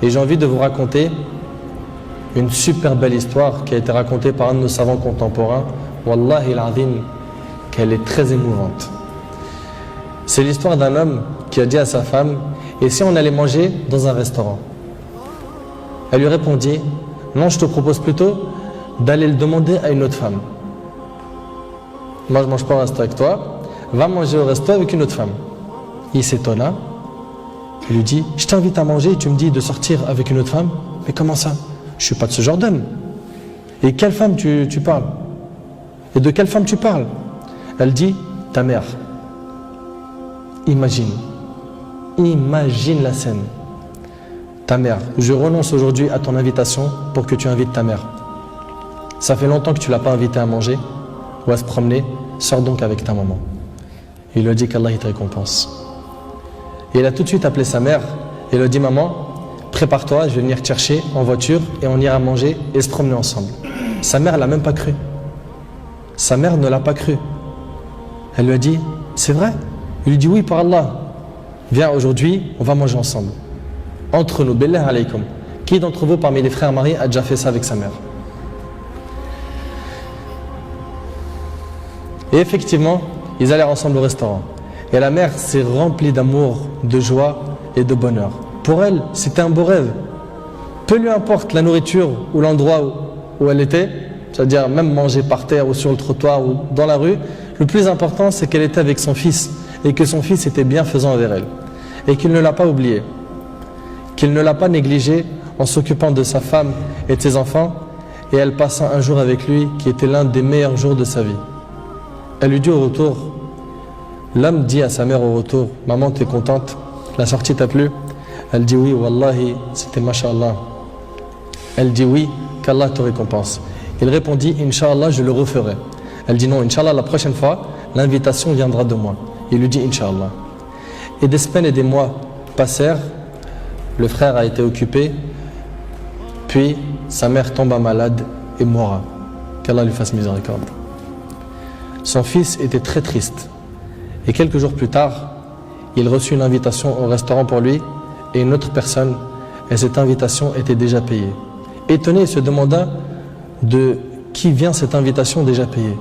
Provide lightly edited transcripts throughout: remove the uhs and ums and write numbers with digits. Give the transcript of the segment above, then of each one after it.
Et j'ai envie de vous raconter une super belle histoire qui a été racontée par un de nos savants contemporains. Wallahi al-azim, qu'elle est très émouvante. C'est l'histoire d'un homme qui a dit à sa femme: et si on allait manger dans un restaurant? Elle lui répondit: non, je te propose plutôt d'aller le demander à une autre femme. Moi je mange pas au resto avec toi, va manger au resto avec une autre femme. Il s'étonna. Il lui dit: je t'invite à manger et tu me dis de sortir avec une autre femme? Mais comment ça? Je suis pas de ce genre d'homme. Et quelle femme tu parles? Et de quelle femme tu parles? Elle dit: ta mère. Imagine la scène. Ta mère, je renonce aujourd'hui à ton invitation pour que tu invites ta mère. Ça fait longtemps que tu l'as pas invitée à manger ou à se promener, sors donc avec ta maman. Il lui a dit qu'Allah te récompense. Et il a tout de suite appelé sa mère et lui a dit: maman, prépare-toi, je vais venir te chercher en voiture et on ira manger et se promener ensemble. Sa mère, elle l'a même pas cru. Sa mère ne l'a pas cru. Elle lui a dit: c'est vrai? Il lui dit: oui, par Allah. Viens, aujourd'hui, on va manger ensemble. Entre nous, billah alaykum. Qui d'entre vous parmi les frères mariés a déjà fait ça avec sa mère? Et effectivement, ils allèrent ensemble au restaurant. Et la mère s'est remplie d'amour, de joie et de bonheur. Pour elle, c'était un beau rêve. Peu lui importe la nourriture ou l'endroit où elle était, c'est-à-dire même manger par terre ou sur le trottoir ou dans la rue, le plus important c'est qu'elle était avec son fils et que son fils était bienfaisant envers elle. Et qu'il ne l'a pas oublié, qu'il ne l'a pas négligé en s'occupant de sa femme et de ses enfants, et elle passa un jour avec lui qui était l'un des meilleurs jours de sa vie. Elle lui dit au retour, l'homme dit à sa mère au retour: maman, t'es contente? La sortie t'a plu? Elle dit: oui, wallahi, c'était masha'Allah. Elle dit: oui, qu'Allah te récompense. Il répondit: Inch'Allah, je le referai. Elle dit: non, Inch'Allah, la prochaine fois, l'invitation viendra de moi. Il lui dit: Inch'Allah. Et des semaines et des mois passèrent, le frère a été occupé, puis sa mère tomba malade et mourra. Qu'Allah lui fasse miséricorde. Son fils était très triste. Et quelques jours plus tard, il reçut une invitation au restaurant pour lui et une autre personne, et cette invitation était déjà payée. Étonné, il se demanda de qui vient cette invitation déjà payée.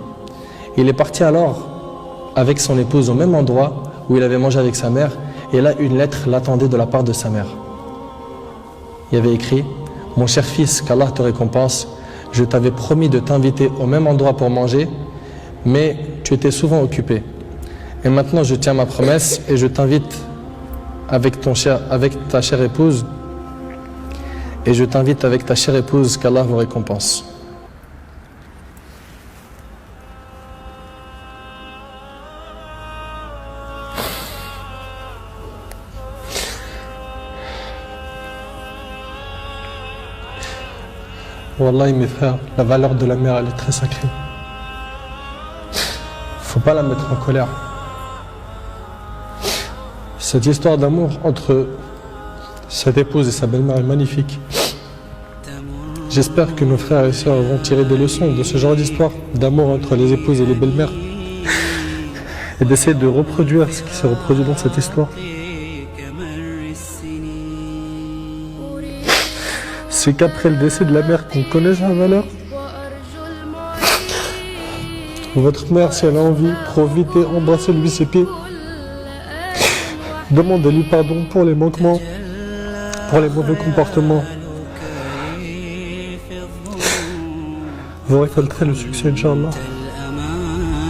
Il est parti alors avec son épouse au même endroit où il avait mangé avec sa mère, et là une lettre l'attendait de la part de sa mère. Il y avait écrit: mon cher fils, qu'Allah te récompense, je t'avais promis de t'inviter au même endroit pour manger, mais tu étais souvent occupé. Et maintenant je tiens ma promesse et je t'invite avec ta chère épouse, et je t'invite avec ta chère épouse, qu'Allah vous récompense. Wallahi mes frères, la valeur de la mère elle est très sacrée. Faut pas la mettre en colère. Cette histoire d'amour entre cette épouse et sa belle-mère est magnifique. J'espère que nos frères et sœurs vont tirer des leçons de ce genre d'histoire d'amour entre les épouses et les belles-mères et d'essayer de reproduire ce qui s'est reproduit dans cette histoire. C'est qu'après le décès de la mère qu'on connaît sa valeur. Votre mère, si elle a envie, profitez, embrassez-lui ses pieds. Demandez-lui pardon pour les manquements, pour les mauvais comportements. Vous récolterez le succès, Inch'Allah.